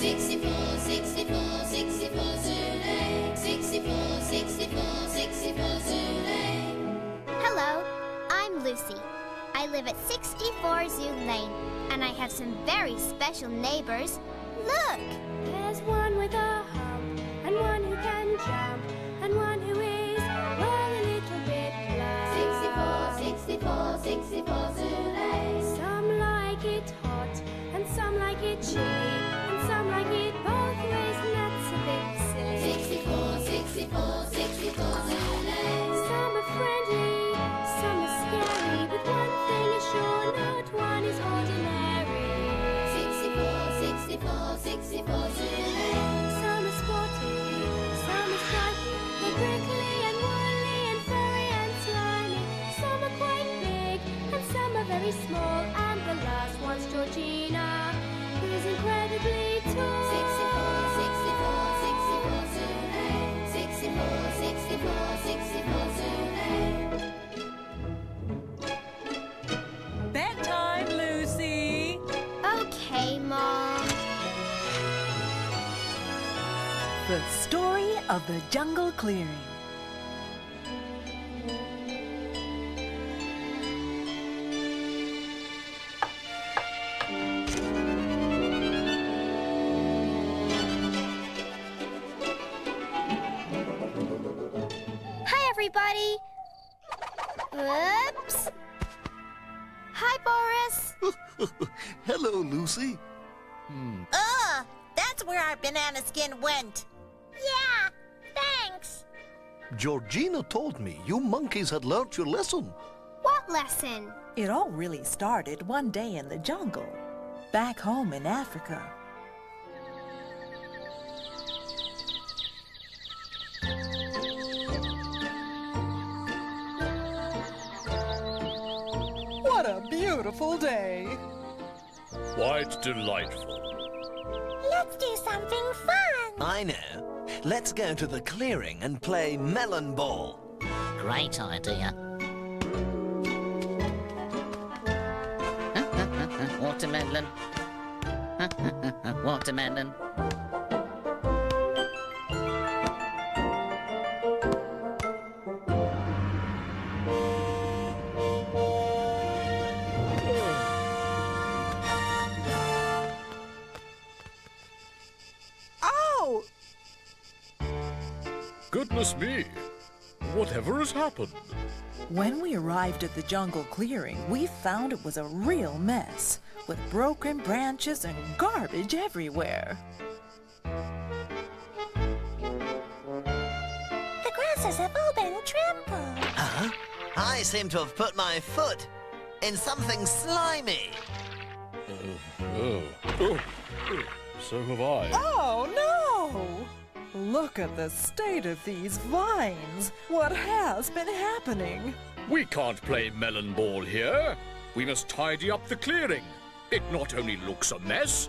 64, 64, 64 Zulu. 64, 64, 64 Zulu. Hello, I'm Lucy. I live at 64 Zoo Lane, and I have some very special neighbors. Look! There's one with a hump, and one who can jump, and one who is, well, a little bit loud. 64, 64, 64 Zulu. Some like it hot, and some like it chilly, and some like it both ways, and that's a bit silly. 64, 64, 64 Zulu. Some are friendly, some are scary, but one thing is sure, not one is ordinary. 64, 64 Zulu. Some are sporty, some are stripy, they're prickly and woolly and furry and slimy. Some are quite big and some are very small, and the last one's Georgina, who's incredibly tall. 64, 64, 64 Zulu. 64, 64, 64 Zulu. Bedtime, Lucy. Okay, Mom. The story of the jungle clearing. Hi, everybody. Oops. Hi, Boris. Hello, Lucy. That's where our banana skin went. Yeah, thanks. Georgina told me you monkeys had learnt your lesson. What lesson? It all really started one day in the jungle, back home in Africa. What a beautiful day! Quite delightful. Let's do something fun. I know. Let's go to the clearing and play melon ball. Great idea. Watermelon. Watermelon. Oh! Goodness me. Whatever has happened? When we arrived at the jungle clearing, we found it was a real mess, with broken branches and garbage everywhere. The grasses have all been trampled. Huh? I seem to have put my foot in something slimy. So have I. Oh, no! Look at the state of these vines. What has been happening? We can't play melon ball here. We must tidy up the clearing. It not only looks a mess,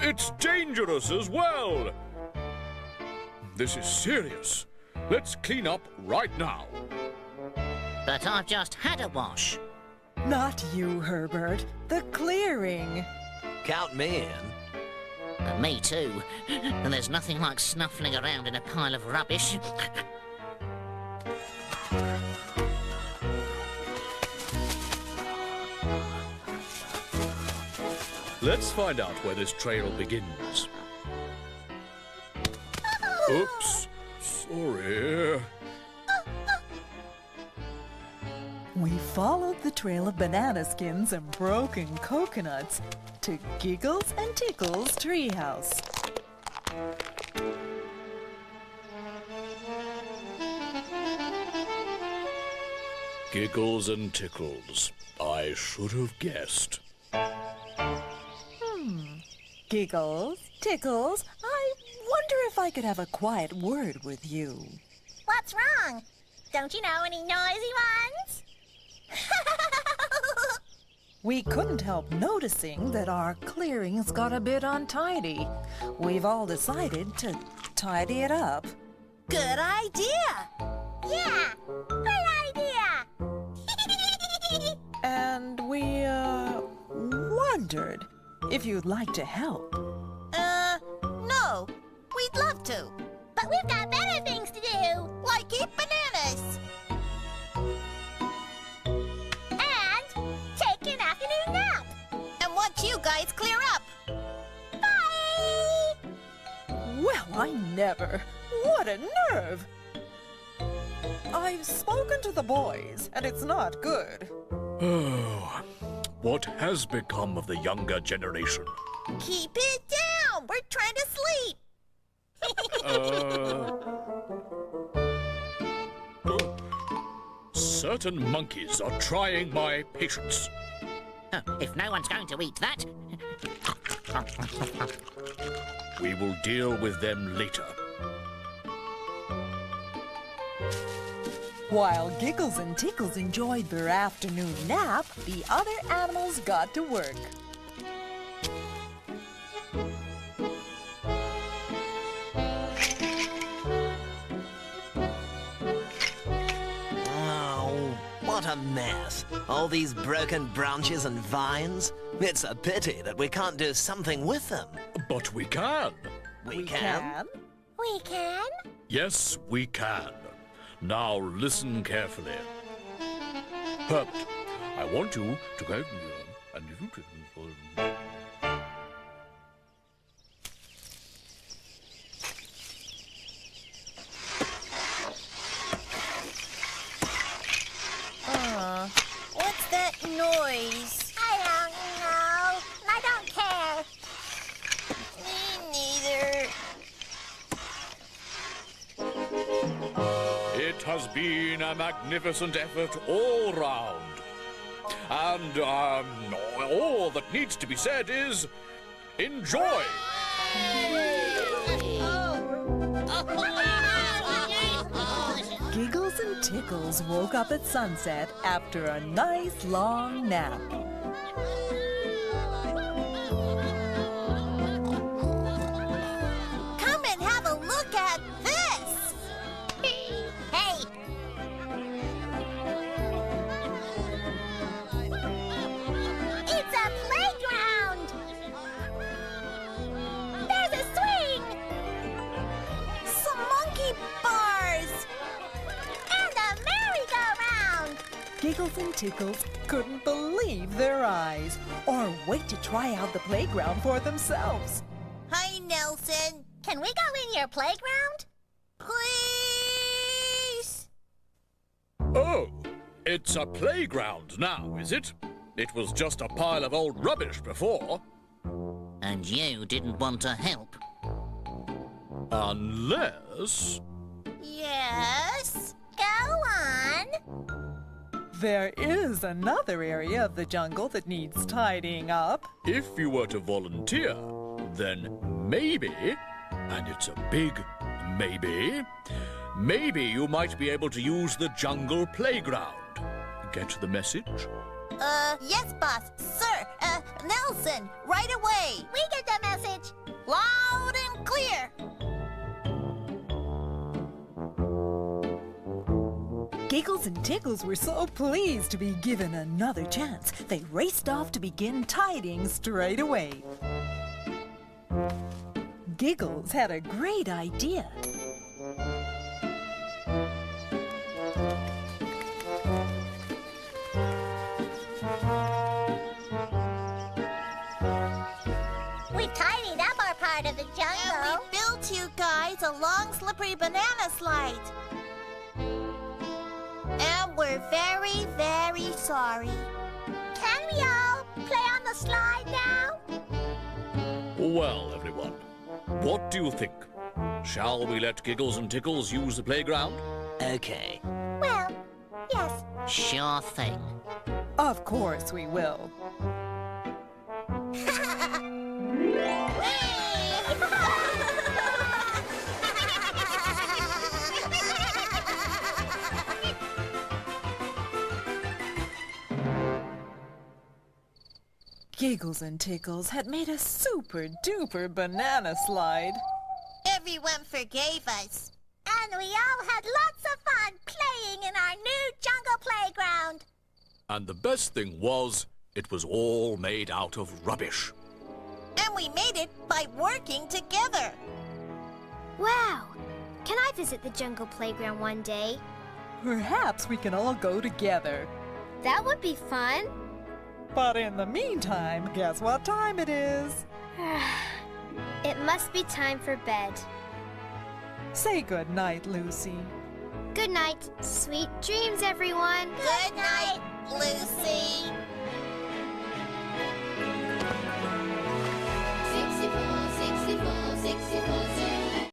it's dangerous as well. This is serious. Let's clean up right now. But I've just had a wash. Not you, Herbert. The clearing. Count me in. Me too. And there's nothing like snuffling around in a pile of rubbish. Let's find out where this trail begins. Oops. Sorry. We followed the trail of banana skins and broken coconuts to Giggles and Tickle's treehouse. Giggles and Tickles. I should have guessed. Giggles, Tickles, I wonder if I could have a quiet word with you. What's wrong? Don't you know any noisy ones? We couldn't help noticing that our clearing's got a bit untidy. We've all decided to tidy it up. Good idea. Yeah, great idea. And we, wondered if you'd like to help. No. We'd love to. But we've got better things to do. Like eat bananas. And take an afternoon nap. And watch you guys clear up. Bye! Well, I never. What a nerve! I've spoken to the boys, and it's not good. Oh, what has become of the younger generation? Keep it down. We're trying to sleep. Certain monkeys are trying my patience. Oh, if no one's going to eat that... We will deal with them later. While Giggles and Tickles enjoyed their afternoon nap, the other animals got to work. Oh, what a mess. All these broken branches and vines. It's a pity that we can't do something with them. But we can. We can? We can? Yes, we can. Now listen carefully. Herbert, I want you to go and What's that noise? I don't know. I don't care. Me neither. It has been a magnificent effort all round. And, all that needs to be said is, enjoy! Giggles and Tickles woke up at sunset after a nice long nap. Come and have a look at this. Hey! It's a playground! There's a swing! Some monkey bars. And a merry-go-round! Giggles and Tickles couldn't believe their eyes or wait to try out the playground for themselves. Hi, Nelson. Can we go in your playground? Please. Oh, it's a playground now, is it? It was just a pile of old rubbish before. And you didn't want to help. Unless... Yes. Go on! There is another area of the jungle that needs tidying up. if you were to volunteer, then maybe, and it's a big maybe you might be able to use the jungle playground. Get the message? Yes, boss. Sir, Nelson, right away. We get the message. Loud and clear. Giggles and Tickles were so pleased to be given another chance, they raced off to begin tidying straight away. Giggles had a great idea. We've tidied up our part of the And jungle. we built you guys a long, slippery banana slide. And we're very, very sorry. Can we all play on the slide now? Well, everyone, what do you think? Shall we let Giggles and Tickles use the playground? Okay. Well, yes. Sure thing. Of course we will. Giggles and Tickles had made a super-duper banana slide. Everyone forgave us. And we all had lots of fun playing in our new jungle playground. And the best thing was, It was all made out of rubbish. And we made it by working together. Wow! Can I visit the jungle playground one day? Perhaps we can all go together. That would be fun. But in the meantime, guess what time it is? It must be time for bed. Say good night, Lucy. Good night. Sweet dreams, everyone. Good